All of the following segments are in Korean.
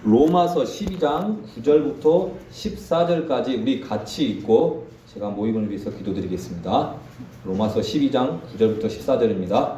로마서 12장 9절부터 14절까지 우리 같이 읽고 제가 모임을 위해서 기도드리겠습니다. 로마서 12장 9절부터 14절입니다.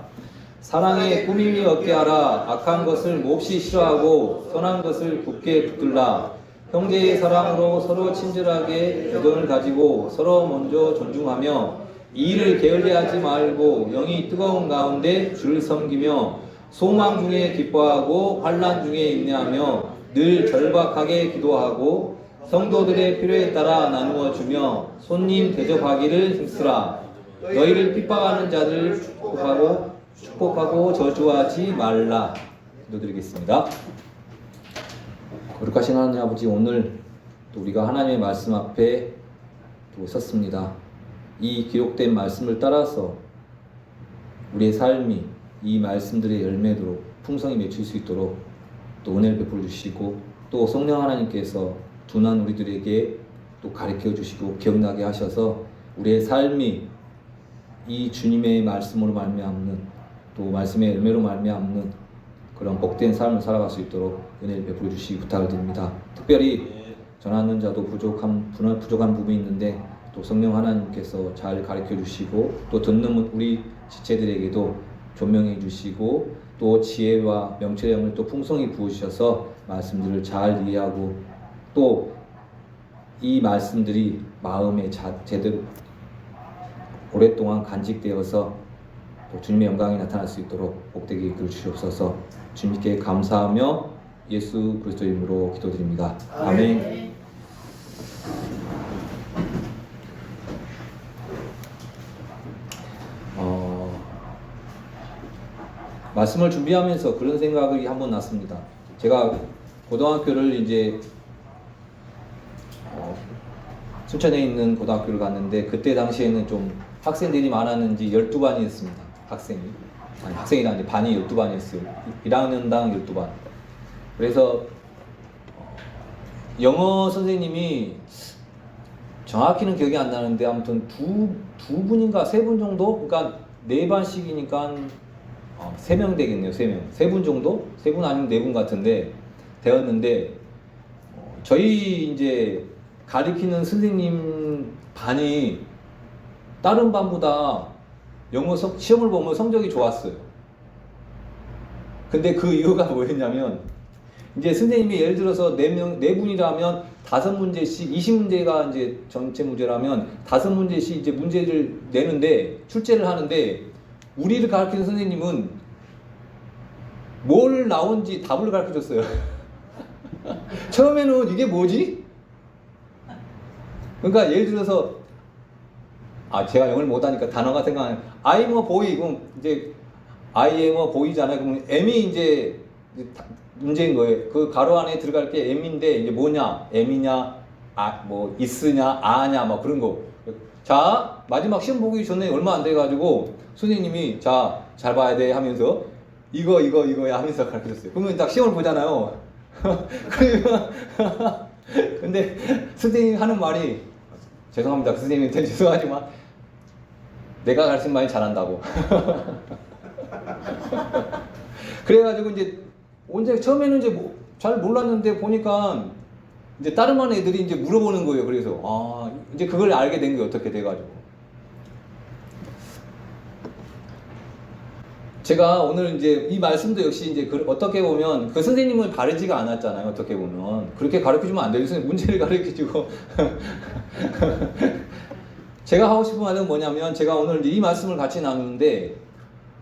사랑에 꾸밈이 없게 하라. 악한 것을 몹시 싫어하고 선한 것을 굳게 붙들라. 형제의 사랑으로 서로 친절하게 교동을 가지고 서로 먼저 존중하며 일을 게을리하지 말고 영이 뜨거운 가운데 주를 섬기며 소망 중에 기뻐하고 환난 중에 인내하며 늘 절박하게 기도하고 성도들의 필요에 따라 나누어 주며 손님 대접하기를 힘쓰라. 너희를 핍박하는 자들을 축복하고 저주하지 말라. 기도드리겠습니다. 거룩하신 하나님 아버지, 오늘 또 우리가 하나님의 말씀 앞에 또 섰습니다. 이 기록된 말씀을 따라서 우리의 삶이 이 말씀들의 열매도록 풍성히 맺힐 수 있도록 또 은혜를 베풀어 주시고 또 성령 하나님께서 둔한 우리들에게 또 가르쳐 주시고 기억나게 하셔서 우리의 삶이 이 주님의 말씀으로 말미암는 또 말씀의 열매로 말미암는 그런 복된 삶을 살아갈 수 있도록 은혜를 베풀어 주시기 부탁을 드립니다. 특별히 전하는 자도 부족한 부분이 있는데 또 성령 하나님께서 잘 가르쳐 주시고 또 듣는 우리 지체들에게도 조명해 주시고 또 지혜와 명철의 영을 또 풍성히 부으셔서 말씀들을 잘 이해하고 또 이 말씀들이 마음에 제대로 오랫동안 간직되어서 또 주님의 영광이 나타날 수 있도록 복되게 이끌어 주시옵소서. 주님께 감사하며 예수 그리스도 이름으로 기도드립니다. 아멘. 말씀을 준비하면서 그런 생각이 한번 났습니다. 제가 고등학교를 이제 순천에 있는 고등학교를 갔는데 그때 당시에는 좀 학생들이 많았는지 12반이었습니다. 학생이 아니라 반이 12반이었어요. 1학년당 12반. 그래서 영어 선생님이 정확히는 기억이 안 나는데 아무튼 두 분인가 세 분 정도? 그러니까 4반씩이니까 3명 되겠네요. 3명. 3분 정도? 3분 아니면 4분 같은데 되었는데 저희 이제 가르치는 선생님 반이 다른 반보다 영어 시험을 보면 성적이 좋았어요. 근데 그 이유가 뭐였냐면 이제 선생님이 예를 들어서 4분이라면 5문제씩 20문제가 이제 전체 문제라면 5문제씩 이제 문제를 내는데 출제를 하는데 우리를 가르치는 선생님은 뭘 나온지 답을 가르쳐 줬어요. 처음에는 이게 뭐지? 그러니까 예를 들어서 제가 영어를 못하니까 단어가 생각나요. I'm a boy. 그럼 이제 I am a boy잖아요. 그럼 M이 이제 문제인 거예요. 그 가로 안에 들어갈 게 M인데 이제 뭐냐? M이냐? 뭐 is냐? 아냐? 막 그런 거. 자, 마지막 시험 보기 전에 얼마 안 돼가지고 선생님이 자, 잘 봐야 돼 하면서 이거야 하면서 가르쳐줬어요. 그러면 딱 시험을 보잖아요. 근데 선생님이 하는 말이 죄송합니다. 선생님한테 죄송하지만 내가 가르친 말이 잘한다고. 그래가지고 이제 언제 처음에는 이제 잘 몰랐는데 보니까 이제 다른 반 애들이 이제 물어보는 거예요. 그래서 이제 그걸 알게 된 게 어떻게 돼가지고 제가 오늘 이제 이 말씀도 역시 이제 어떻게 보면 그 선생님은 바르지가 않았잖아요. 어떻게 보면 그렇게 가르쳐주면 안 돼요. 선생님 문제를 가르쳐주고 제가 하고 싶은 말은 뭐냐면 제가 오늘 이제 이 말씀을 같이 나누는데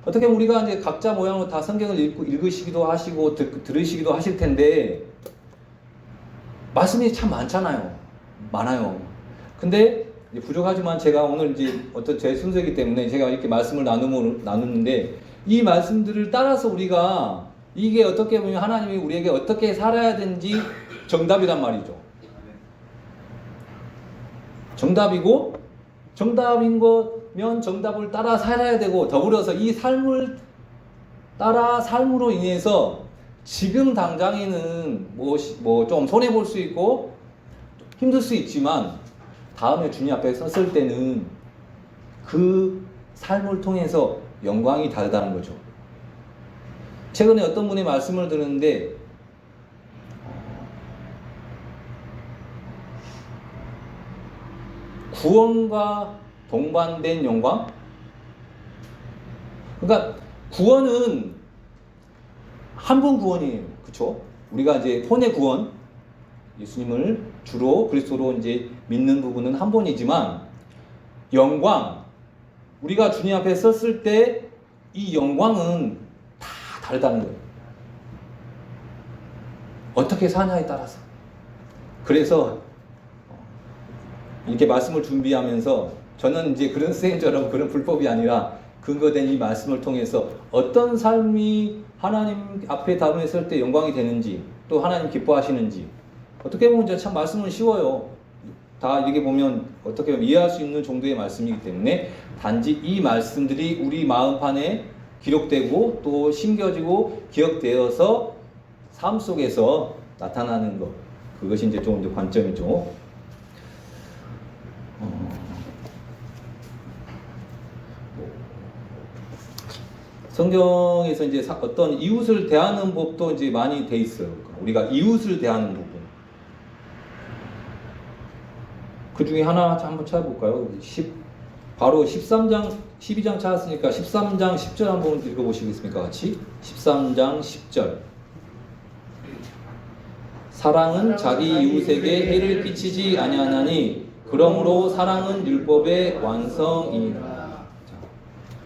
어떻게 보면 우리가 이제 각자 모양으로 다 성경을 읽으시기도 하시고 들으시기도 하실 텐데 말씀이 참 많아요. 근데 부족하지만 제가 오늘 이제 어떤 제 순서이기 때문에 제가 이렇게 말씀을 나누는데 이 말씀들을 따라서 우리가 이게 어떻게 보면 하나님이 우리에게 어떻게 살아야 되는지 정답이란 말이죠. 정답인 거면 정답을 따라 살아야 되고 더불어서 이 삶을 따라 삶으로 인해서 지금 당장에는 뭐 좀 손해 볼 수 있고 힘들 수 있지만 다음에 주님 앞에 섰을 때는 그 삶을 통해서 영광이 다르다는 거죠. 최근에 어떤 분이 말씀을 들었는데 구원과 동반된 영광? 그러니까 구원은 한 번 구원이에요. 그렇죠? 우리가 이제 혼의 구원, 예수님을 주로 그리스도로 이제 믿는 부분은 한 번이지만 영광, 우리가 주님 앞에 섰을 때 이 영광은 다 다르다는 거예요. 어떻게 사냐에 따라서. 그래서 이렇게 말씀을 준비하면서 저는 이제 그런 선생님처럼 그런 불법이 아니라 근거된 이 말씀을 통해서 어떤 삶이 하나님 앞에 다문했을 때 영광이 되는지, 또 하나님 기뻐하시는지, 어떻게 보면 참 말씀은 쉬워요. 다 이렇게 보면 어떻게 보면 이해할 수 있는 정도의 말씀이기 때문에 단지 이 말씀들이 우리 마음판에 기록되고 또 심겨지고 기억되어서 삶 속에서 나타나는 것, 그것이 이제 좀 더 관점이죠. 성경에서 이제 어떤 이웃을 대하는 법도 이제 많이 돼 있어요. 우리가 이웃을 대하는 부분. 그 중에 하나 한번 찾아볼까요? 바로 13장, 12장 찾았으니까 13장 10절 한번 읽어보시겠습니까? 같이? 13장 10절. 사랑은 자기 이웃에게 해를 끼치지 아니하나니 그러므로 사랑은 율법의 완성이니라.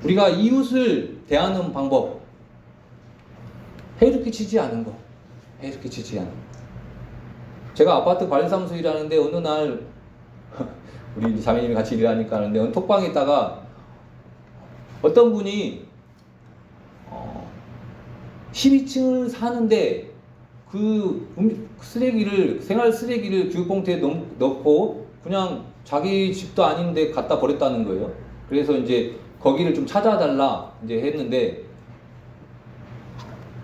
우리가 이웃을 대하는 방법, 해를 끼치지 않은 거. 해를 끼치지 않은 거. 제가 아파트 관리사무소 일하는데 어느 날 우리 자매님이 같이 일하니까 하는데 어느 톡방에 있다가 어떤 분이 12층을 사는데 그 쓰레기를, 생활 쓰레기를 교육봉투에 넣고 그냥 자기 집도 아닌데 갖다 버렸다는 거예요. 그래서 이제 거기를 좀 찾아달라 이제 했는데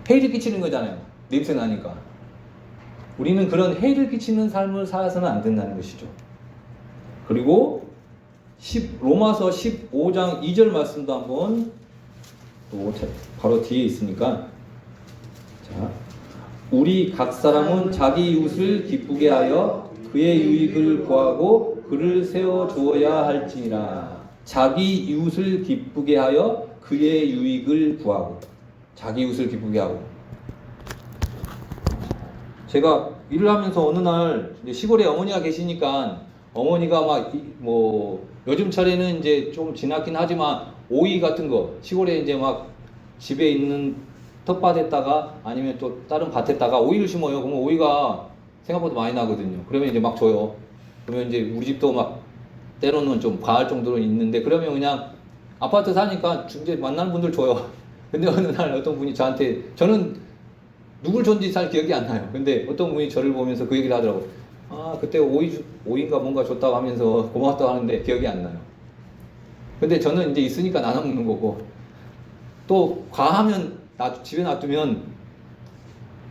해를 끼치는 거잖아요. 냄새 나니까. 우리는 그런 해를 끼치는 삶을 살아서는 안 된다는 것이죠. 그리고 로마서 15장 2절 말씀도 한번 또 바로 뒤에 있으니까, 자, 우리 각 사람은 자기 이웃을 기쁘게 하여 그의 유익을 구하고 그를 세워 주어야 할지니라. 자기 이웃을 기쁘게 하여 그의 유익을 구하고. 자기 이웃을 기쁘게 하고. 제가 일을 하면서 어느 날 시골에 어머니가 계시니까 어머니가 뭐 요즘철에는 이제 좀 지났긴 하지만 오이 같은 거 시골에 이제 막 집에 있는 텃밭에다가 아니면 또 다른 밭에다가 오이를 심어요. 그러면 오이가 생각보다 많이 나거든요. 그러면 이제 막 줘요. 그러면 이제 우리 집도 막 때로는 좀 과할 정도로 있는데, 그러면 그냥 아파트 사니까 이제 만나는 분들 줘요. 근데 어느 날 어떤 분이 저한테, 저는 누굴 줬는지 잘 기억이 안 나요. 근데 어떤 분이 저를 보면서 그 얘기를 하더라고요. 아, 그때 오이인가 뭔가 줬다고 하면서 고맙다고 하는데 기억이 안 나요. 근데 저는 이제 있으니까 나눠 먹는 거고, 또 과하면 집에 놔두면,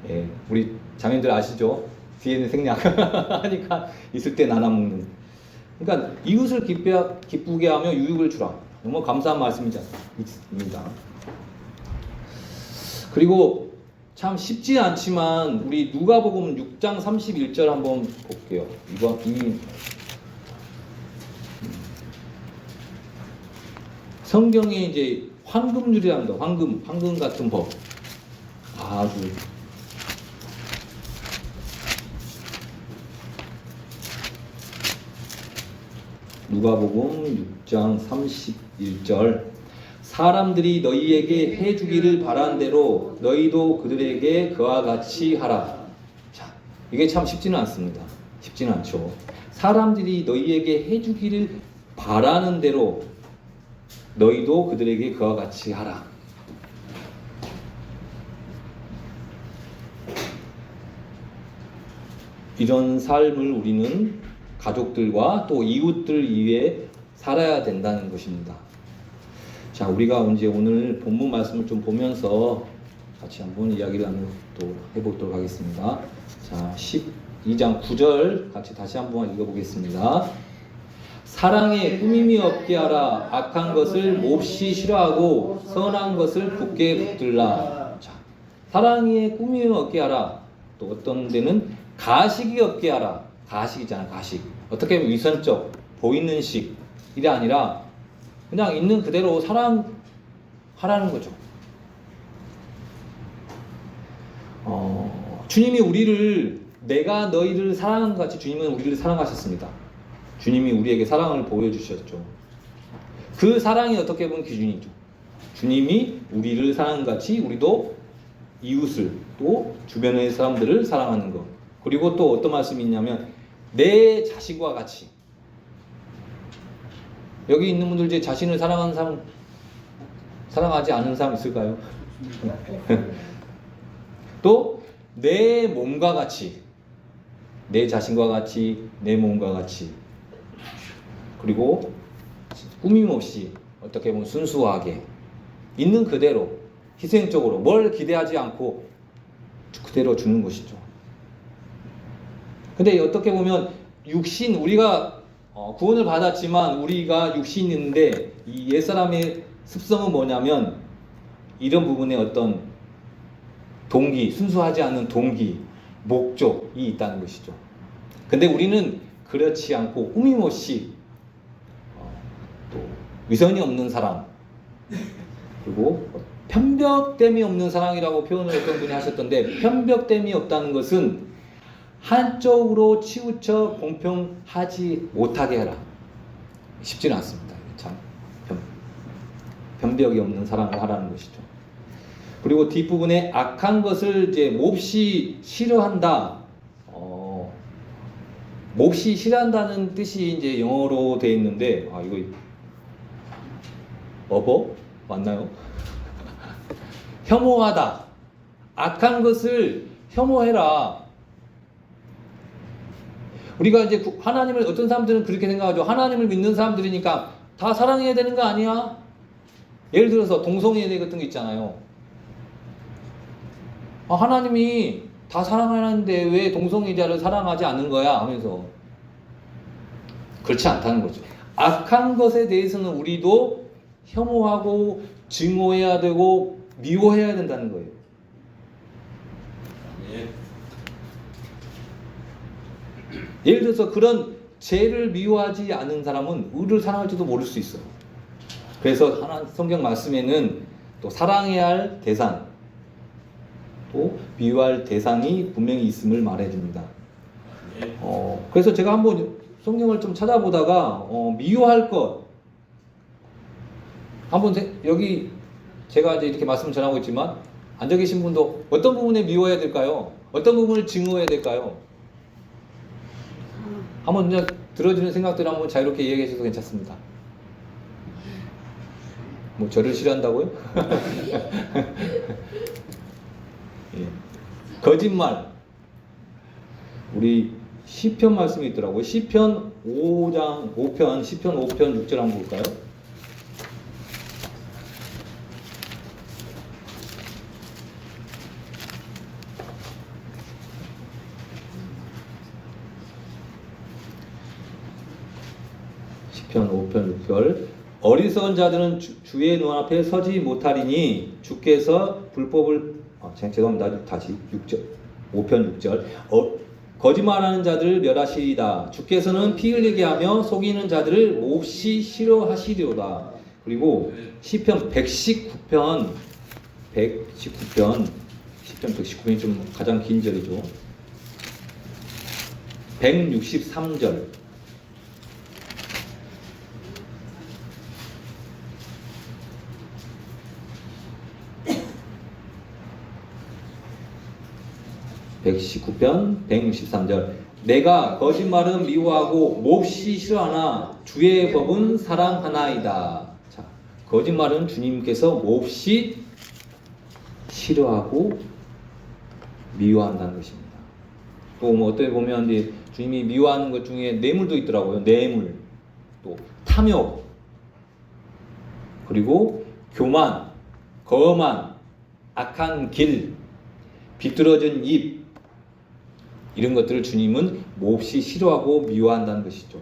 예, 우리 자매들 아시죠? 뒤에는 생략 하니까 있을 때 나눠 먹는. 그러니까 이웃을 기쁘게 하며 유익을 주라. 너무 감사한 말씀입니다. 그리고 참 쉽지 않지만 우리 누가복음 6장 31절 한번 볼게요. 이 성경에 이제 황금률이라는 거, 황금 같은 법. 아주 누가복음 6장 31절. 사람들이 너희에게 해주기를 바란 대로 너희도 그들에게 그와 같이 하라. 자, 이게 참 쉽지는 않습니다. 쉽지는 않죠. 사람들이 너희에게 해주기를 바라는 대로 너희도 그들에게 그와 같이 하라. 이런 삶을 우리는 가족들과 또 이웃들 위해 살아야 된다는 것입니다. 자, 우리가 이제 오늘 본문 말씀을 좀 보면서 같이 한번 이야기를 또 해보도록 하겠습니다. 자, 12장 9절 같이 다시 한번 읽어보겠습니다. 사랑에 꾸밈이 없게 하라. 악한 것을 몹시 싫어하고 선한 것을 굳게 붙들라. 자, 사랑에 꾸밈이 없게 하라. 또 어떤 데는 가식이 없게 하라. 가식이잖아, 가식. 어떻게 보면 위선적, 보이는 식이 아니라 그냥 있는 그대로 사랑하라는 거죠. 주님이 우리를 내가 너희를 사랑한 것 같이 주님은 우리를 사랑하셨습니다. 주님이 우리에게 사랑을 보여주셨죠. 그 사랑이 어떻게 보면 기준이죠. 주님이 우리를 사랑한 것 같이 우리도 이웃을 또 주변의 사람들을 사랑하는 것. 그리고 또 어떤 말씀이 있냐면 내 자신과 같이. 여기 있는 분들 이제 자신을 사랑하는 사람, 사랑하지 않는 사람 있을까요? 또 내 몸과 같이, 내 자신과 같이, 내 몸과 같이. 그리고 꾸밈없이 어떻게 보면 순수하게 있는 그대로 희생적으로 뭘 기대하지 않고 그대로 주는 것이죠. 근데 어떻게 보면 육신, 우리가 구원을 받았지만 우리가 육신인데 이 옛사람의 습성은 뭐냐면 이런 부분에 어떤 동기, 순수하지 않은 동기, 목적이 있다는 것이죠. 근데 우리는 그렇지 않고 꾸밈없이 또 위선이 없는 사랑, 그리고 편벽됨이 없는 사랑이라고 표현을 어떤 분이 하셨던데, 편벽됨이 없다는 것은 한쪽으로 치우쳐 공평하지 못하게 해라. 쉽지는 않습니다. 참 편벽이 없는 사랑을 하라는 것이죠. 그리고 뒷부분에 악한 것을 이제 몹시 싫어한다. 몹시 싫어한다는 뜻이 이제 영어로 되어 있는데, 이거 어버 맞나요? 혐오하다. 악한 것을 혐오해라. 우리가 이제 하나님을, 어떤 사람들은 그렇게 생각하죠. 하나님을 믿는 사람들이니까 다 사랑해야 되는 거 아니야? 예를 들어서 동성애대 같은 거 있잖아요. 하나님이 다 사랑하는데 왜 동성애자를 사랑하지 않는 거야? 하면서 그렇지 않다는 거죠. 악한 것에 대해서는 우리도 혐오하고 증오해야 되고 미워해야 된다는 거예요. 예를 들어서 그런 죄를 미워하지 않는 사람은 의를 사랑할지도 모를 수 있어요. 그래서 성경 말씀에는 또 사랑해야 할 대상, 또 미워할 대상이 분명히 있음을 말해줍니다. 그래서 제가 한번 성경을 좀 찾아보다가 미워할 것, 한번 여기 제가 이제 이렇게 말씀을 전하고 있지만 앉아 계신 분도 어떤 부분에 미워해야 될까요? 어떤 부분을 증오해야 될까요? 한번 그냥 들어주는 생각들을 한번 자유롭게 이야기해 주셔도 괜찮습니다. 뭐 저를 싫어한다고요? 예. 거짓말. 우리 시편 말씀이 있더라고요. 시편 5편 5편 6절 한번 볼까요? 시편 5편 6절. 어리석은 자들은 주의 눈앞에 서지 못하리니 주께서 불법을 죄송합니다. 다시 6절 5편 6절. 거짓말하는 자들을 멸하시리다. 주께서는 피 흘리게 하며 속이는 자들을 몹시 싫어하시리로다. 그리고 시편 119편 시편 119편이 좀 가장 긴 절이죠. 163절. (119편) 163절. 내가 거짓말은 미워하고 몹시 싫어하나 주의 법은 사랑하나이다. 자, 거짓말은 주님께서 몹시 싫어하고 미워한다는 것입니다. 또 뭐 어떻게 보면 이제 주님이 미워하는 것 중에 뇌물도 있더라고요. 뇌물, 또 탐욕, 그리고 교만, 거만, 악한 길, 비뚤어진 입, 이런 것들을 주님은 몹시 싫어하고 미워한다는 것이죠.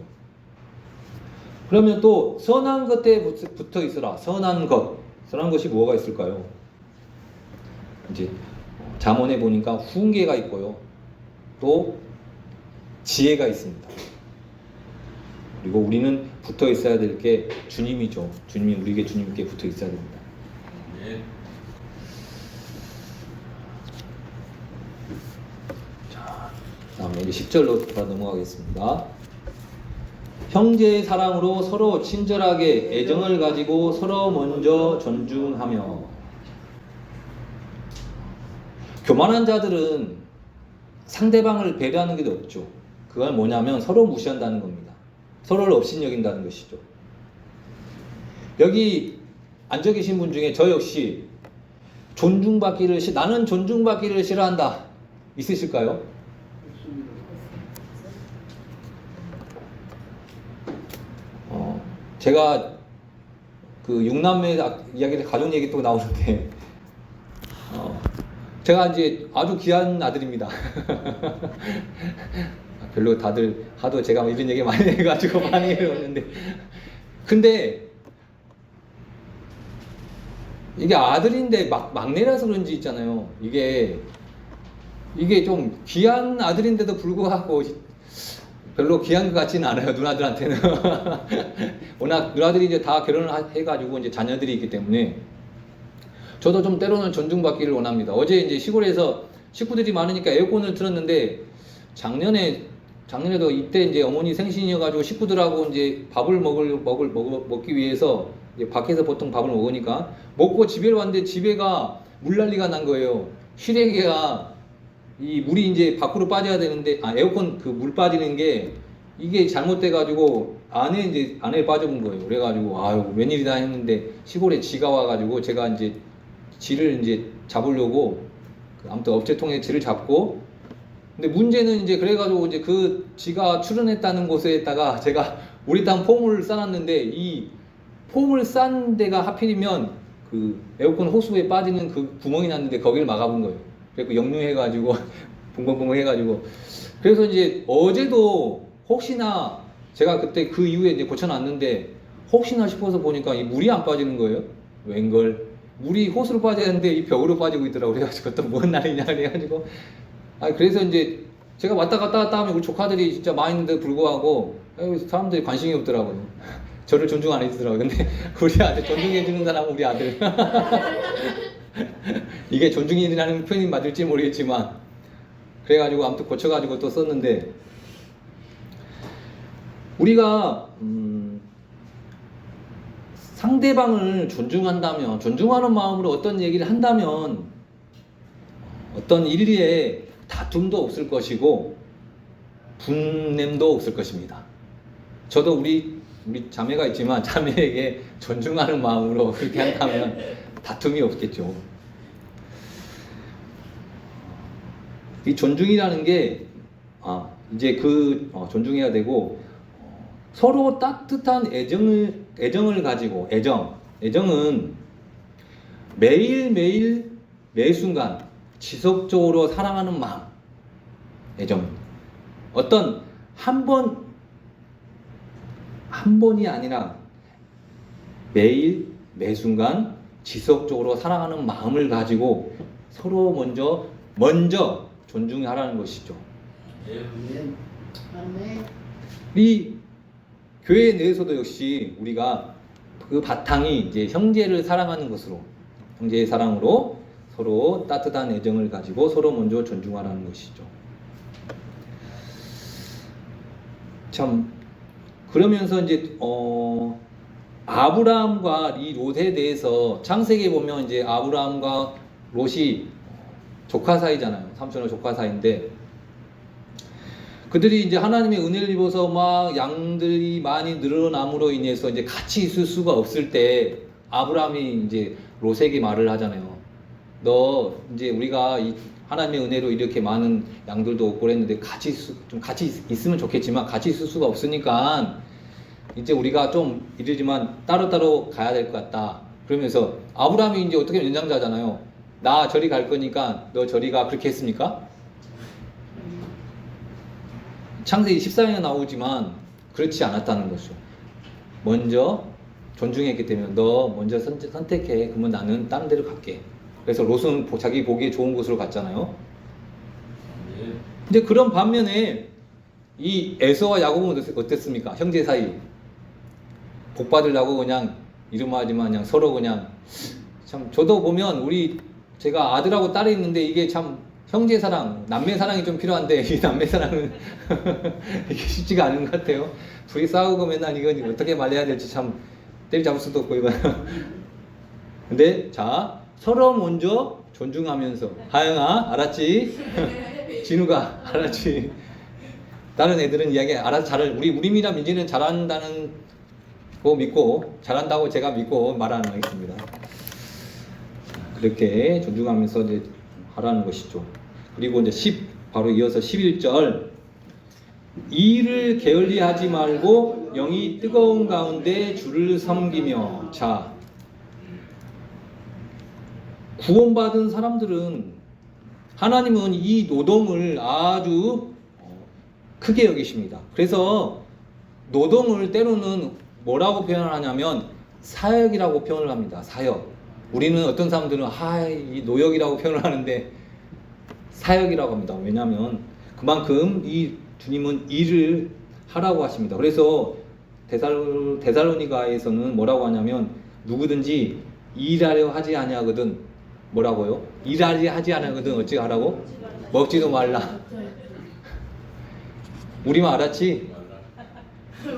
그러면 또 선한 것에 붙어 있으라. 선한 것이 뭐가 있을까요? 이제 잠언에 보니까 훈계가 있고요, 또 지혜가 있습니다. 그리고 우리는 붙어 있어야 될 게 주님이죠. 주님이 우리에게 주님께 붙어 있어야 됩니다. 네. 자, 다음에 이제 10절로 넘어가겠습니다. 형제의 사랑으로 서로 친절하게 애정을 가지고 서로 먼저 존중하며. 교만한 자들은 상대방을 배려하는 게 없죠. 그건 뭐냐면 서로 무시한다는 겁니다. 서로를 업신여긴다는 것이죠. 여기 앉아 계신 분 중에 저 역시 나는 존중받기를 싫어한다 있으실까요? 제가 그 육남매 이야기를 가족 얘기 또 나오는데 제가 이제 아주 귀한 아들입니다. 별로 다들 하도 제가 이런 얘기 많이 해가지고 많이 해왔는데 근데 이게 아들인데 막내라서 그런지 있잖아요. 이게 좀 귀한 아들인데도 불구하고 별로 귀한 것 같지는 않아요. 누나들한테는. 워낙 누나들이 이제 다 결혼을 해가지고 이제 자녀들이 있기 때문에 저도 좀 때로는 존중받기를 원합니다. 어제 이제 시골에서 식구들이 많으니까 에어컨을 틀었는데 작년에도 이때 이제 어머니 생신이어가지고 식구들하고 이제 밥을 먹기 위해서 이제 밖에서 보통 밥을 먹으니까 먹고 집에 왔는데 집에가 물난리가 난 거예요. 실외기가 이 물이 이제 밖으로 빠져야 되는데 에어컨 그 물 빠지는 게 이게 잘못돼가지고 안에 빠져본 거예요. 그래가지고 아유 웬일이다 했는데 시골에 지가 와가지고 제가 이제 지를 이제 잡으려고 아무튼 업체통에 지를 잡고 근데 문제는 이제 그래가지고 이제 그 지가 출연했다는 곳에다가 제가 우리땅 폼을 싸놨는데 이 폼을 싼 데가 하필이면 그 에어컨 호수에 빠지는 그 구멍이 났는데 거기를 막아본 거예요. 그래서 역류해가지고 붕붕붕 해가지고 그래서 이제 어제도 혹시나 제가 그때 그 이후에 이제 고쳐놨는데 혹시나 싶어서 보니까 이 물이 안 빠지는 거예요. 웬걸 물이 호수로 빠져야 하는데 이 벽으로 빠지고 있더라고. 그래가지고 또 뭔 날이냐 그래가지고 그래서 이제 제가 왔다 갔다 하면 우리 조카들이 진짜 많이 있는데 불구하고 사람들이 관심이 없더라고요. 저를 존중 안 해주더라고요. 근데 우리 아들 존중해주는 사람은 우리 아들. 이게 존중이라는 표현이 맞을지 모르겠지만 그래가지고 아무튼 고쳐가지고 또 썼는데 우리가 상대방을 존중하는 마음으로 어떤 얘기를 한다면 어떤 일에 다툼도 없을 것이고 분냄도 없을 것입니다. 저도 우리 자매가 있지만 자매에게 존중하는 마음으로 그렇게 한다면 다툼이 없겠죠. 이 존중이라는 게 이제 존중해야 되고 서로 따뜻한 애정을 가지고 애정은 매일매일 매순간 지속적으로 사랑하는 마음 애정 어떤 한 번이 아니라 매일 매순간 지속적으로 사랑하는 마음을 가지고 서로 먼저 존중하라는 것이죠. 이 교회 내에서도 역시 우리가 그 바탕이 이제 형제를 사랑하는 것으로 형제의 사랑으로 서로 따뜻한 애정을 가지고 서로 먼저 존중하라는 것이죠. 참 그러면서 이제 아브라함과 이 롯에 대해서 창세기에 보면 이제 아브라함과 롯이 조카 사이잖아요. 삼촌의 조카 사이인데 그들이 이제 하나님의 은혜를 입어서 막 양들이 많이 늘어남으로 인해서 이제 같이 있을 수가 없을 때 아브라함이 이제 롯에게 말을 하잖아요. 너 이제 우리가 이 하나님의 은혜로 이렇게 많은 양들도 없고 그랬는데 같이 있으면 좋겠지만 같이 있을 수가 없으니까 이제 우리가 좀 이러지만 따로따로 가야 될 것 같다. 그러면서 아브라함이 이제 어떻게 연장자잖아요. 나 저리 갈 거니까 너 저리 가. 그렇게 했습니까? 창세기 14장에 나오지만 그렇지 않았다는 거죠. 먼저 존중했기 때문에 너 먼저 선택해. 그러면 나는 다른 데로 갈게. 그래서 롯은 자기 보기에 좋은 곳으로 갔잖아요. 근데 그런 반면에 이 에서와 야곱은 어땠습니까? 형제 사이 복 받으려고 그냥 이름하지만 그냥 서로 그냥 참 저도 보면 제가 아들하고 딸이 있는데 이게 참 형제 사랑, 남매 사랑이 좀 필요한데 이 남매 사랑은 이게 쉽지가 않은 것 같아요. 둘이 싸우고 맨날 이건 어떻게 말해야 될지 참 때리잡을 수도 없고 이거. 근데 자 서로 먼저 존중하면서 하영아 알았지? 진우가 알았지? 다른 애들은 이야기 알아서 우리미라 민지는 잘한다는 거 믿고 잘한다고 제가 믿고 말하는 거겠습니다. 그렇게 존중하면서 이제 하라는 것이죠. 그리고 이제 바로 이어서 11절 이를 게을리하지 말고 영이 뜨거운 가운데 주를 섬기며. 자 구원받은 사람들은 하나님은 이 노동을 아주 크게 여기십니다. 그래서 노동을 때로는 뭐라고 표현을 하냐면 사역이라고 표현을 합니다. 사역. 우리는 어떤 사람들은 이 노역이라고 표현을 하는데 사역이라고 합니다. 왜냐하면 그만큼 이 주님은 일을 하라고 하십니다. 그래서 데살로니가에서는 뭐라고 하냐면 누구든지 일하려 하지 아니하거든 뭐라고요? 일하려 하지 아니하거든 어찌 하라고? 먹지도 말라. 우리만 알았지?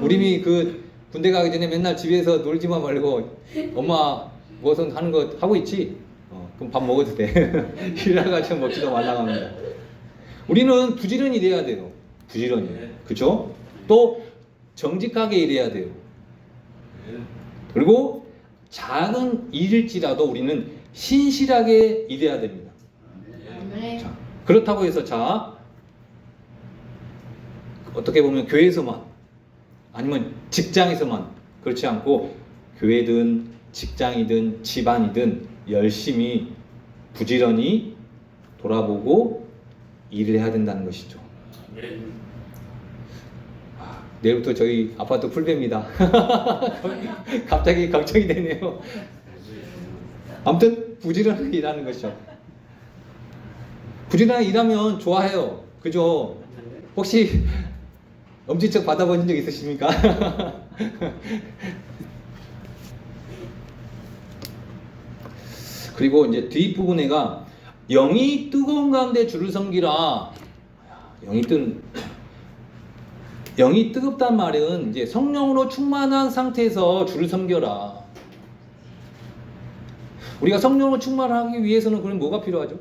우리미 그 군대 가기 전에 맨날 집에서 놀지만 말고 엄마 무엇은 하는 거 하고 있지? 그럼 밥 먹어도 돼. 일하가지고 먹지도 말라고 합니다. 우리는 부지런히 일해야 돼요. 부지런히. 그쵸? 또 정직하게 일해야 돼요. 그리고 작은 일일지라도 우리는 신실하게 일해야 됩니다. 자, 그렇다고 해서 어떻게 보면 교회에서만 아니면 직장에서만 그렇지 않고 교회든 직장이든 집안이든 열심히 부지런히 돌아보고 일을 해야 된다는 것이죠. 내일부터 저희 아파트 풀배입니다. 갑자기 걱정이 되네요. 아무튼 부지런하게 일하는 것이죠. 부지런하게 일하면 좋아해요. 그죠? 혹시 엄지척 받아보신 적 있으십니까? 그리고 이제 뒷부분에가 영이 뜨거운 가운데 주를 섬기라. 영이 뜨겁단 말은 이제 성령으로 충만한 상태에서 주를 섬겨라. 우리가 성령으로 충만하기 위해서는 그럼 뭐가 필요하죠?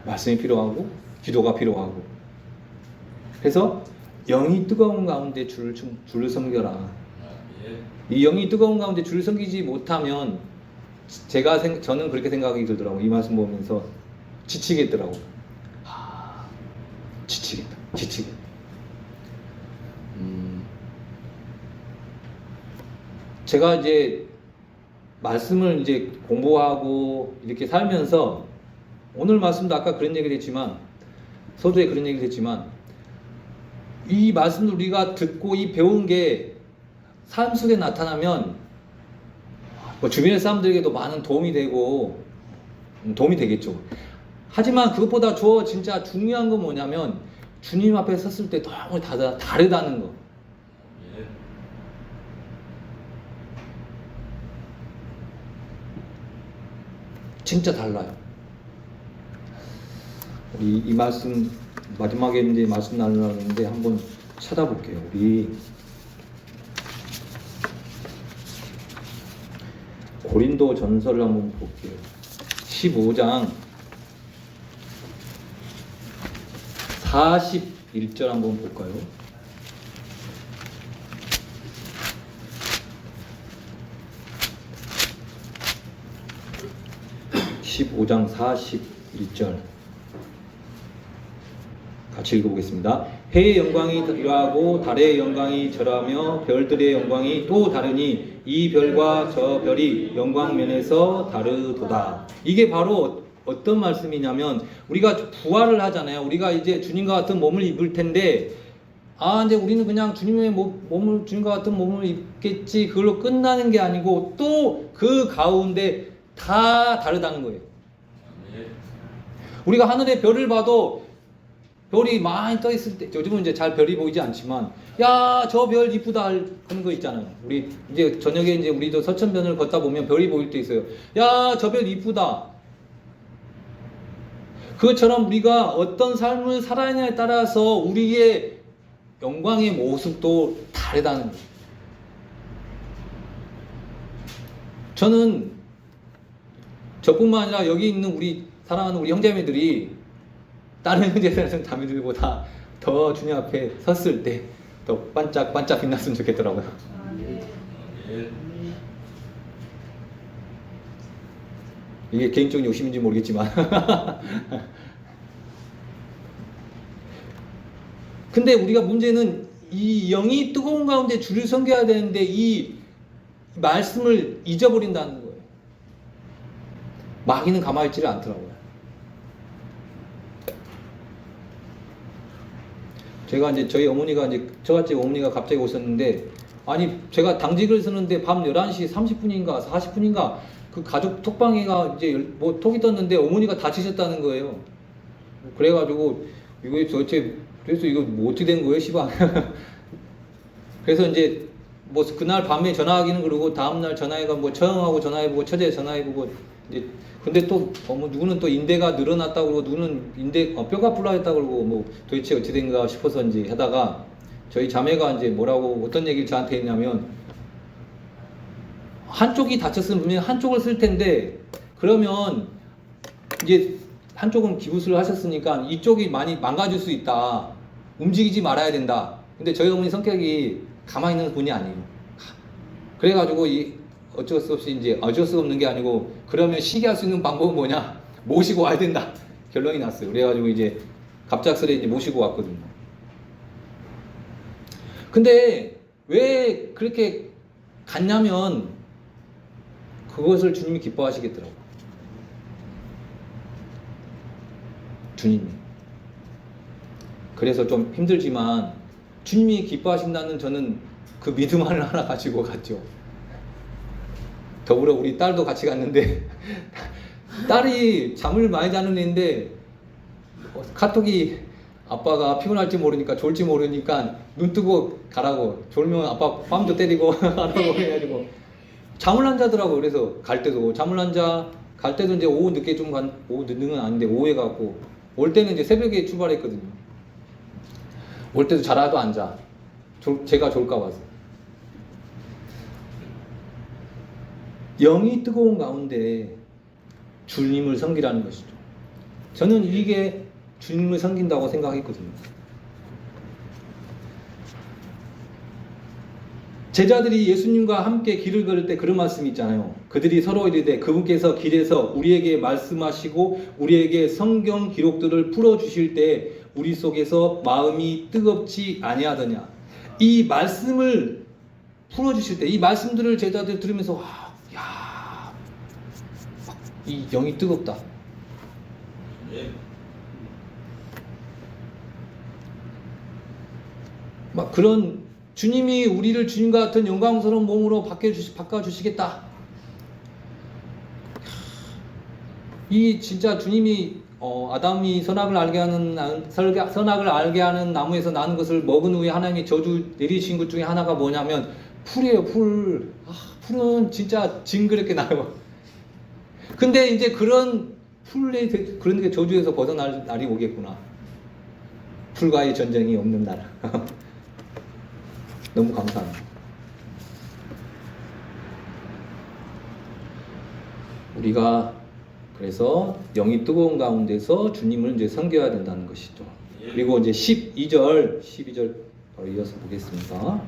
말씀이 필요하고 기도가 필요하고. 그래서 영이 뜨거운 가운데 주를 섬겨라. 이 영이 뜨거운 가운데 주를 섬기지 못하면 저는 그렇게 생각이 들더라고. 이 말씀 보면서 지치겠더라고. 지치겠다. 제가 이제 말씀을 이제 공부하고 이렇게 살면서 오늘 말씀도 아까 그런 얘기를 했지만 서두에 그런 얘기를 했지만 이 말씀을 우리가 듣고 이 배운 게 삶 속에 나타나면 주변의 사람들에게도 많은 도움이 되고 도움이 되겠죠. 하지만 그것보다 진짜 중요한 건 뭐냐면 주님 앞에 섰을 때 너무 다르다는 거. 진짜 달라요. 우리 이 말씀 마지막에 이제 말씀 나누는데 한번 찾아볼게요. 우리 고린도 전서를 한번 볼게요. 15장 41절 한번 볼까요? (15장 41절) 같이 읽어보겠습니다. 해의 영광이 이러하고 달의 영광이 저라며 별들의 영광이 또 다르니 이 별과 저 별이 영광면에서 다르도다. 이게 바로 어떤 말씀이냐면 우리가 부활을 하잖아요. 우리가 이제 주님과 같은 몸을 입을 텐데 이제 우리는 그냥 주님과 같은 몸을 입겠지 그걸로 끝나는 게 아니고 또 그 가운데 다 다르다는 거예요. 우리가 하늘의 별을 봐도 별이 많이 떠 있을 때, 요즘은 이제 잘 별이 보이지 않지만, 야, 저 별 이쁘다 하는 거 있잖아요. 우리 이제 저녁에 이제 우리도 서천변을 걷다 보면 별이 보일 때 있어요. 야, 저 별 이쁘다. 그것처럼 우리가 어떤 삶을 살아야냐에 따라서 우리의 영광의 모습도 다르다는 거예요. 저는 저뿐만 아니라 여기 있는 우리 사랑하는 우리 형제매들이 다른 형제들 자매들보다 더 주님 앞에 섰을 때 더 반짝반짝 빛났으면 좋겠더라고요. 이게 개인적인 욕심인지 모르겠지만 근데 우리가 문제는 이 영이 뜨거운 가운데 주를 섬겨야 되는데 이 말씀을 잊어버린다는 거예요. 마귀는 가만히 있지를 않더라고요. 제가 이제 저희 어머니가 이제 저같이 어머니가 갑자기 오셨는데, 아니 제가 당직을 쓰는데 밤 11시 30분인가 40분인가 그 가족 톡방에가 이제 뭐 톡이 떴는데 어머니가 다치셨다는 거예요. 그래가지고 이거 도대체 그래서 이거 뭐 어떻게 된 거예요, 시방? 그래서 이제 뭐 그날 밤에 전화하기는 그러고 다음날 전화해가 뭐 처형하고 전화해보고 처제 전화해보고 이제 근데 또 뭐 누구는 또 인대가 늘어났다고 그러고 누구는 인대 뼈가 불러했다고 그러고 뭐 도대체 어떻게 된가 싶어서 이제 하다가 저희 자매가 이제 뭐라고 어떤 얘기를 저한테 했냐면, 한쪽이 다쳤으면 분명히 한쪽을 쓸 텐데 그러면 이제 한쪽은 기부술을 하셨으니까 이쪽이 많이 망가질 수 있다. 움직이지 말아야 된다. 근데 저희 어머니 성격이 가만히 있는 분이 아니에요. 그래가지고 어쩔 수 없이 이제 어쩔 수 없는 게 아니고 그러면 쉬게 할 수 있는 방법은 뭐냐? 모시고 와야 된다. 결론이 났어요. 그래가지고 이제 갑작스레 이제 모시고 왔거든요. 근데 왜 그렇게 갔냐면 그것을 주님이 기뻐하시겠더라고요. 주님이. 그래서 좀 힘들지만 주님이 기뻐하신다는 저는 그 믿음 하나 가지고 갔죠. 더불어 우리 딸도 같이 갔는데 딸이 잠을 많이 자는 애인데 카톡이 아빠가 피곤할지 모르니까 졸지 모르니까 눈 뜨고 가라고, 졸면 아빠 뺨도 때리고 하라고 해가지고 잠을 안 자더라고. 그래서 갈 때도 잠을 안 자. 갈 때도 이제 오후 늦게 좀 오후 늦는 건 아닌데 오후에 갔고, 올 때는 이제 새벽에 출발했거든요. 올 때도 자라도 안 자. 제가 졸까 봐서. 영이 뜨거운 가운데 주님을 섬기라는 것이죠. 저는 이게 주님을 섬긴다고 생각했거든요. 제자들이 예수님과 함께 길을 걸을 때 그런 말씀이 있잖아요. 그들이 서로 이르되 그분께서 길에서 우리에게 말씀하시고 우리에게 성경 기록들을 풀어주실 때 우리 속에서 마음이 뜨겁지 아니하더냐. 이 말씀을 풀어주실 때 이 말씀들을 제자들 들으면서 야, 이 영이 뜨겁다. 막 그런 주님이 우리를 주님과 같은 영광스러운 몸으로 바꿔주시겠다. 이 진짜 주님이 아담이 선악을 알게 하는 나무에서 나는 것을 먹은 후에 하나님이 저주 내리신 것 중에 하나가 뭐냐면 풀이에요. 풀. 풀은 진짜 징그럽게 나요. 근데 이제 그런 그런 게 저주에서 벗어날 날이 오겠구나. 풀과의 전쟁이 없는 날. 너무 감사합니다. 우리가 그래서 영이 뜨거운 가운데서 주님을 이제 섬겨야 된다는 것이죠. 그리고 이제 12절 바로 이어서 보겠습니다.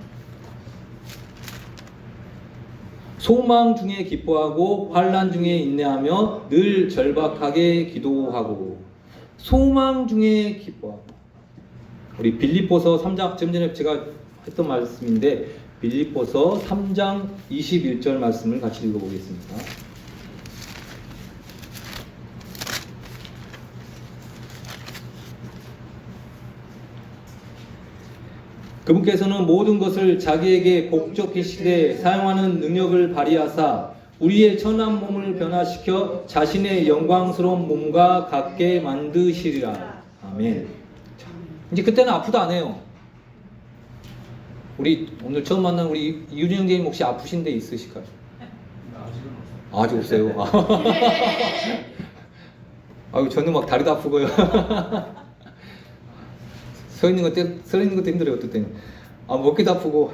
소망 중에 기뻐하고 환난 중에 인내하며 늘 절박하게 기도하고. 소망 중에 기뻐하고. 우리 빌립보서 3장, 좀 전에 제가 했던 말씀인데 빌립보서 3장 21절 말씀을 같이 읽어보겠습니다. 그분께서는 모든 것을 자기에게 복적히시되 사용하는 능력을 발휘하사 우리의 천한 몸을 변화시켜 자신의 영광스러운 몸과 같게 만드시리라. 아멘. 이제 그때는 아프다 안 해요. 우리 오늘 처음 만난 우리 유진영 선생님 혹시 아프신 데 있으실까요? 아직 없어요. 아유, 저는 막 다리도 아프고요. 서 있는 것도 힘들어요, 어떨 때는. 먹기도 아프고.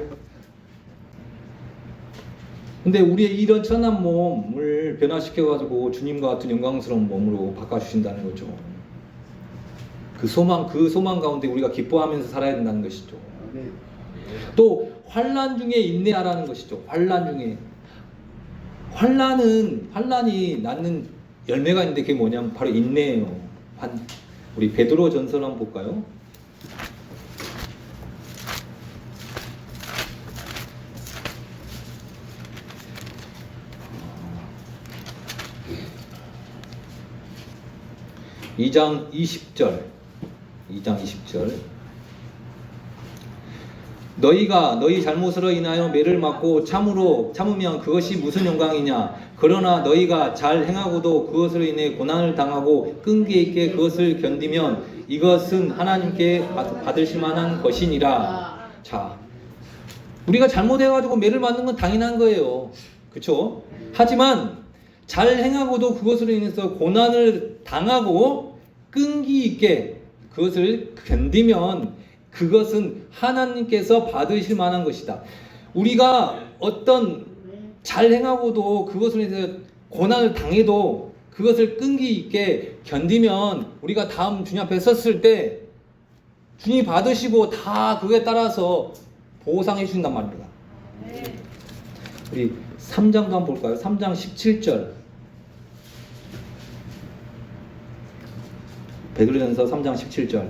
근데 우리의 이런 천한 몸을 변화시켜가지고 주님과 같은 영광스러운 몸으로 바꿔주신다는 거죠. 그 소망 가운데 우리가 기뻐하면서 살아야 된다는 것이죠. 또 환난 중에 인내하라는 것이죠. 환난 중에. 환난이 낳는 열매가 있는데 그게 뭐냐면 바로 인내예요. 우리 베드로 전서 한번 볼까요? (2장 20절) 너희가 너희 잘못으로 인하여 매를 맞고 참으면 그것이 무슨 영광이냐. 그러나 너희가 잘 행하고도 그것으로 인해 고난을 당하고 끈기 있게 그것을 견디면 이것은 하나님께 받으실 만한 것이니라. 자, 우리가 잘못해가지고 매를 맞는 건 당연한 거예요. 그쵸? 하지만 잘 행하고도 그것으로 인해서 고난을 당하고 끈기 있게 그것을 견디면 그것은 하나님께서 받으실 만한 것이다. 우리가 어떤 잘 행하고도 그것을 인해서 고난을 당해도 그것을 끈기 있게 견디면 우리가 다음 주님 앞에 섰을 때 주님이 받으시고 다 그에 따라서 보상해 주신단 말입니다. 우리 3장도 한번 볼까요? 3장 17절. 베드로전서 3장 17절.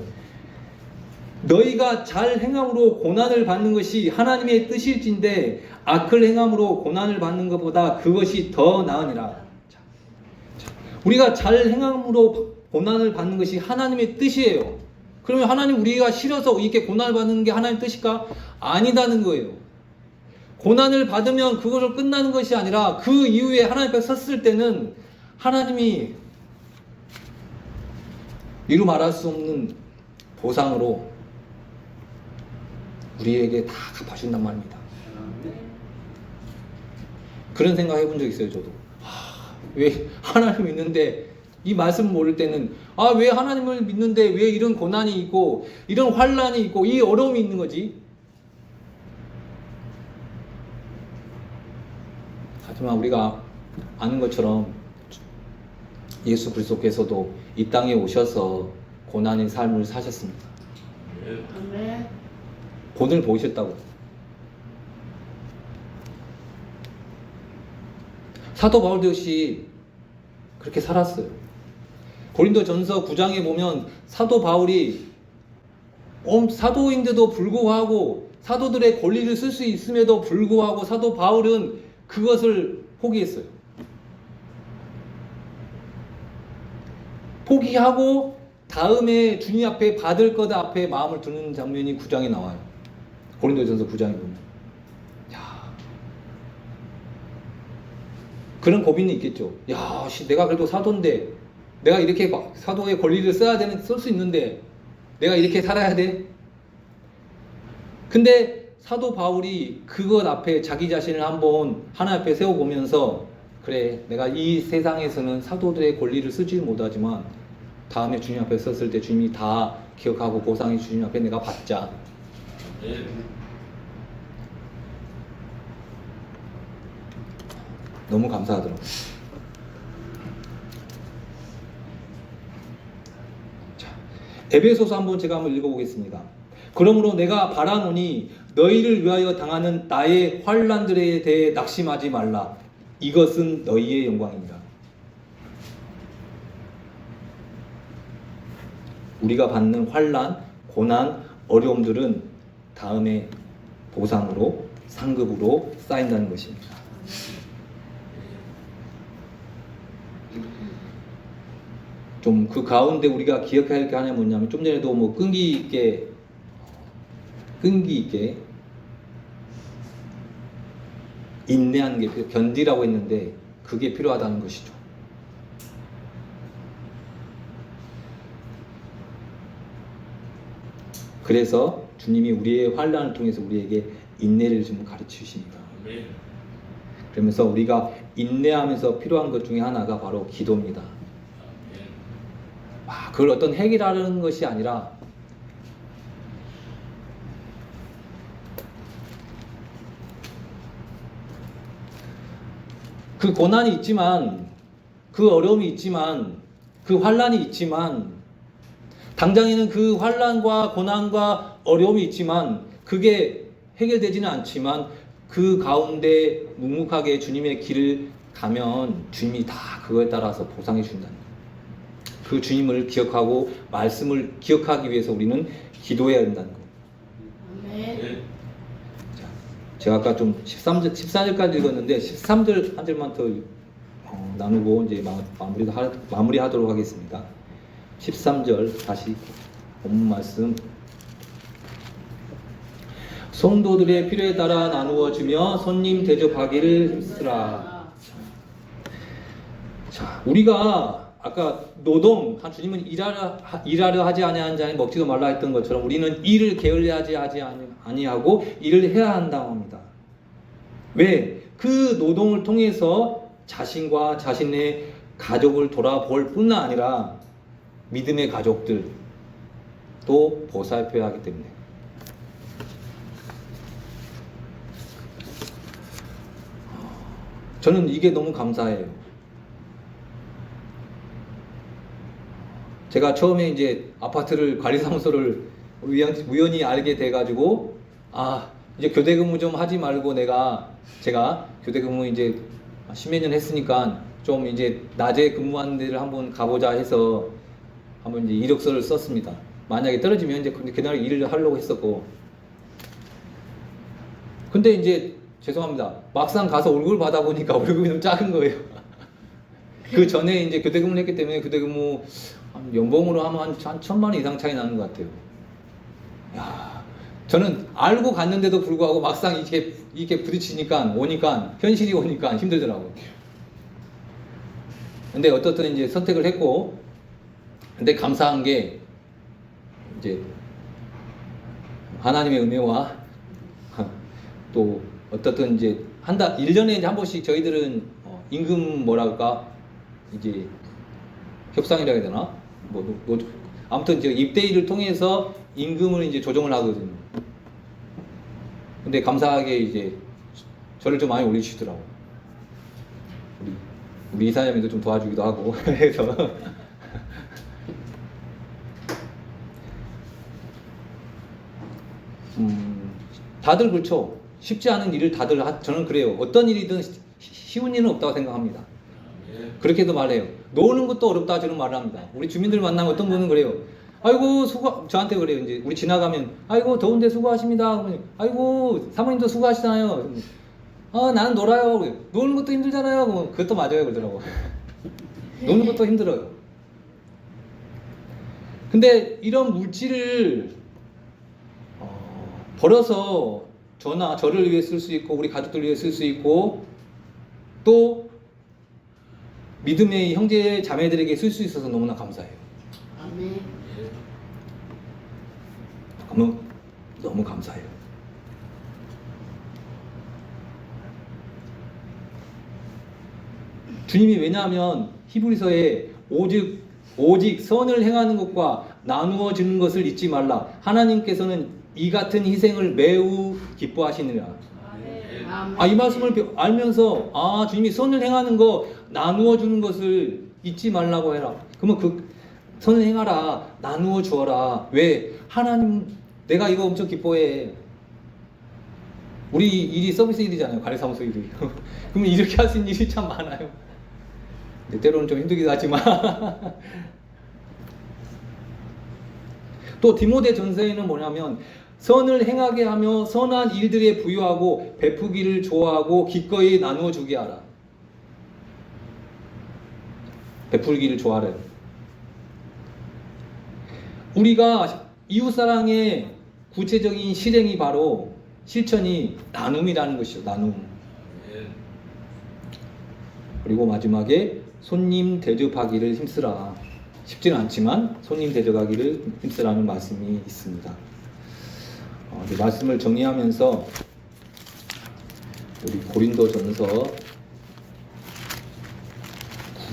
너희가 잘 행함으로 고난을 받는 것이 하나님의 뜻일진데 악을 행함으로 고난을 받는 것보다 그것이 더 나으니라. 우리가 잘 행함으로 고난을 받는 것이 하나님의 뜻이에요. 그러면 하나님 우리가 싫어서 이렇게 고난을 받는 게 하나님의 뜻일까? 아니다는 거예요. 고난을 받으면 그것을 끝나는 것이 아니라 그 이후에 하나님 앞에 섰을 때는 하나님이 이루 말할 수 없는 보상으로 우리에게 다 갚아준단 말입니다. 그런 생각 해본 적 있어요, 저도. 왜 하나님 믿는데 이 말씀 모를 때는 왜 하나님을 믿는데 왜 이런 고난이 있고 이런 환난이 있고 이 어려움이 있는 거지? 하지만 우리가 아는 것처럼 예수 그리스도께서도 이 땅에 오셔서 고난의 삶을 사셨습니다. 본을 보셨다고. 사도 바울도 역시 그렇게 살았어요. 고린도전서 9장에 보면 사도 바울이 사도인데도 불구하고 사도들의 권리를 쓸 수 있음에도 불구하고 사도 바울은 그것을 포기했어요. 포기하고 다음에 주님 앞에 받을 것 앞에 마음을 두는 장면이 9장에 나와요. 고린도전서 9장에 보면. 그런 고민이 있겠죠. 내가 그래도 사도인데 내가 이렇게 사도의 권리를 쓸 수 있는데 내가 이렇게 살아야 돼? 근데 사도 바울이 그것 앞에 자기 자신을 한번 하나님 앞에 세워보면서 그래, 내가 이 세상에서는 사도들의 권리를 쓰지 못하지만 다음에 주님 앞에 섰을 때 주님이 다 기억하고 보상해 주님 앞에 내가 받자. 너무 감사하더라고요. 자, 에베소서 한번 제가 한번 읽어보겠습니다. 그러므로 내가 바라노니 너희를 위하여 당하는 나의 환난들에 대해 낙심하지 말라. 이것은 너희의 영광이니라. 우리가 받는 환난, 고난, 어려움들은 다음에 보상으로, 상급으로 쌓인다는 것입니다. 좀 그 가운데 우리가 기억해야 할 게 하나 뭐냐면 좀 전에도 끈기 있게 인내하는 게 견디라고 했는데 그게 필요하다는 것이죠. 그래서 주님이 우리의 환난을 통해서 우리에게 인내를 좀 가르치십니다. 아멘. 그러면서 우리가 인내하면서 필요한 것 중에 하나가 바로 기도입니다. 아멘. 그걸 어떤 해결하려는 것이 아니라 그 고난이 있지만, 그 어려움이 있지만, 그 환난이 있지만, 당장에는 그 환난과 고난과 어려움이 있지만 그게 해결되지는 않지만 그 가운데 묵묵하게 주님의 길을 가면 주님이 다 그거에 따라서 보상해 준다는 거예요. 그 주님을 기억하고 말씀을 기억하기 위해서 우리는 기도해야 된다는 거예요. 아멘. 자, 제가 아까 좀 14절까지 읽었는데 13절 한 절만 더 나누고 이제 마무리하도록 하겠습니다. 13절 다시 본문 말씀. 성도들의 필요에 따라 나누어 주며 손님 대접하기를 힘쓰라. 자, 우리가 아까 노동, 주님은 일하려 하지 아니하는 자는 먹지도 말라 했던 것처럼 우리는 일을 게을리하지 아니하고 일을 해야 한다고 합니다. 왜? 그 노동을 통해서 자신과 자신의 가족을 돌아볼 뿐 아니라 믿음의 가족들도 보살펴야 하기 때문에. 저는 이게 너무 감사해요. 제가 처음에 이제 아파트를 관리사무소를 우연히 알게 돼가지고 이제 교대 근무 좀 하지 말고 제가 교대 근무 이제 10몇 년 했으니까 좀 이제 낮에 근무하는 데를 한번 가보자 해서 한번 이제 이력서를 썼습니다. 만약에 떨어지면 이제 그날 일을 하려고 했었고. 근데 이제 죄송합니다. 막상 가서 월급을 받아보니까 월급이 너무 작은 거예요. 그 전에 이제 교대 근무를 했기 때문에 교대 근무 연봉으로 하면 한 1,000만 원 이상 차이 나는 것 같아요. 야, 저는 알고 갔는데도 불구하고 막상 이렇게 부딪히니까 현실이 오니까 힘들더라고요. 근데 어떻든 이제 선택을 했고, 근데 감사한 게 이제 하나님의 은혜와 또 어떻든 이제 1년에 이제 한 번씩 저희들은 임금 이제 협상이라 해야 되나? 아무튼 이제 입대일을 통해서 임금을 이제 조정을 하거든요. 근데 감사하게 이제 저를 좀 많이 올리시더라고요. 우리 이사님도 좀 도와주기도 하고 해서 다들 그렇죠. 쉽지 않은 일을 저는 그래요. 어떤 일이든 쉬운 일은 없다고 생각합니다. 그렇게도 말해요. 노는 것도 어렵다 저는 말을 합니다. 우리 주민들 만나면 어떤 분은 그래요. 아이고 저한테 그래요. 이제 우리 지나가면 아이고 더운데 수고하십니다. 아이고 사모님도 수고하시잖아요. 나는 놀아요. 노는 것도 힘들잖아요. 그것도 맞아요 그러더라고. 노는 것도 힘들어요. 근데 이런 물질을 벌어서 저를 위해 쓸 수 있고 우리 가족들을 위해 쓸 수 있고 또 믿음의 형제 자매들에게 쓸 수 있어서 너무나 감사해요. 아멘. 너무 감사해요. 주님이 왜냐하면 히브리서에 오직 선을 행하는 것과 나누어 주는 것을 잊지 말라. 하나님께서는 이 같은 희생을 매우 기뻐하시느라. 이 말씀을 알면서 주님이 선을 행하는 거 나누어 주는 것을 잊지 말라고 해라. 그러면 그 선을 행하라. 나누어 주어라. 왜? 하나님 내가 이거 엄청 기뻐해. 우리 일이 서비스 일이잖아요. 관리사무소 일이. 그러면 이렇게 할 수 있는 일이 참 많아요. 때로는 좀 힘들기도 하지만 또 디모데 전서에는 뭐냐면 선을 행하게 하며 선한 일들에 부유하고 베푸기를 좋아하고 기꺼이 나누어 주게 하라. 베풀기를 좋아하래. 우리가 이웃사랑의 구체적인 실천이 나눔이라는 것이죠. 나눔. 그리고 마지막에 손님 대접하기를 힘쓰라. 쉽지는 않지만 손님 대접하기를 힘쓰라는 말씀이 있습니다. 이제 말씀을 정리하면서 우리 고린도전서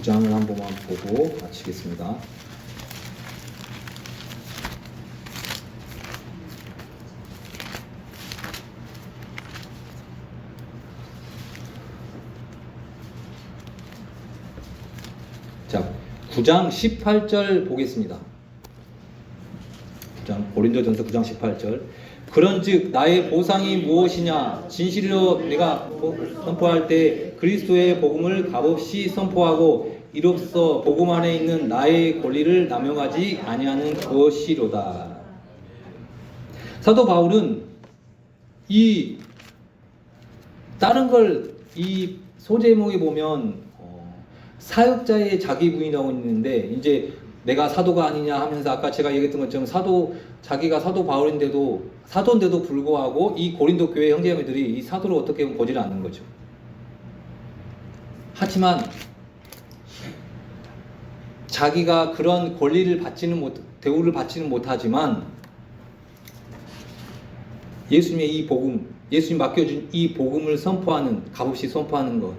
9장을 한 번만 보고 마치겠습니다. 자, 9장 18절 보겠습니다. 9장, 고린도전서 9장 18절. 그런즉 나의 보상이 무엇이냐? 진실로 내가 선포할 때 그리스도의 복음을 값없이 선포하고 이로써 복음 안에 있는 나의 권리를 남용하지 아니하는 것이로다. 사도 바울은 이 다른 걸 이 소제목에 보면 사역자의 자기 부인하고 있는데, 이제 내가 사도가 아니냐 하면서 아까 제가 얘기했던 것처럼 자기가 사도 바울인데도 사도인데도 불구하고 이 고린도 교회 형제자매들이 이 사도를 어떻게 보면 보지를 않는 거죠. 하지만 자기가 그런 권리를 대우를 받지는 못하지만 예수님의 이 복음, 예수님 맡겨준 이 복음을 값없이 선포하는 것,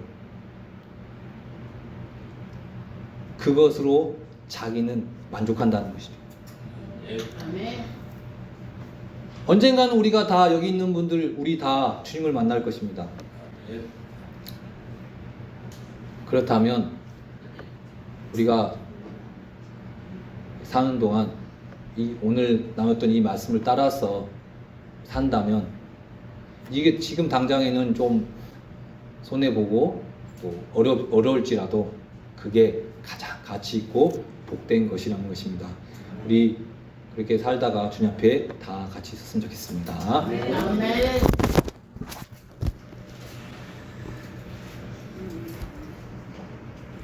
그것으로 자기는 만족한다는 것이죠. 아멘. 언젠가는 우리가 다 여기 있는 분들 우리 다 주님을 만날 것입니다. 그렇다면 우리가 사는 동안 오늘 나눴던 이 말씀을 따라서 산다면, 이게 지금 당장에는 좀 손해보고 또 어려울지라도 그게 가장 가치 있고 복된 것이라는 것입니다. 우리 그렇게 살다가 주님 앞에 다 같이 있었으면 좋겠습니다. 아멘.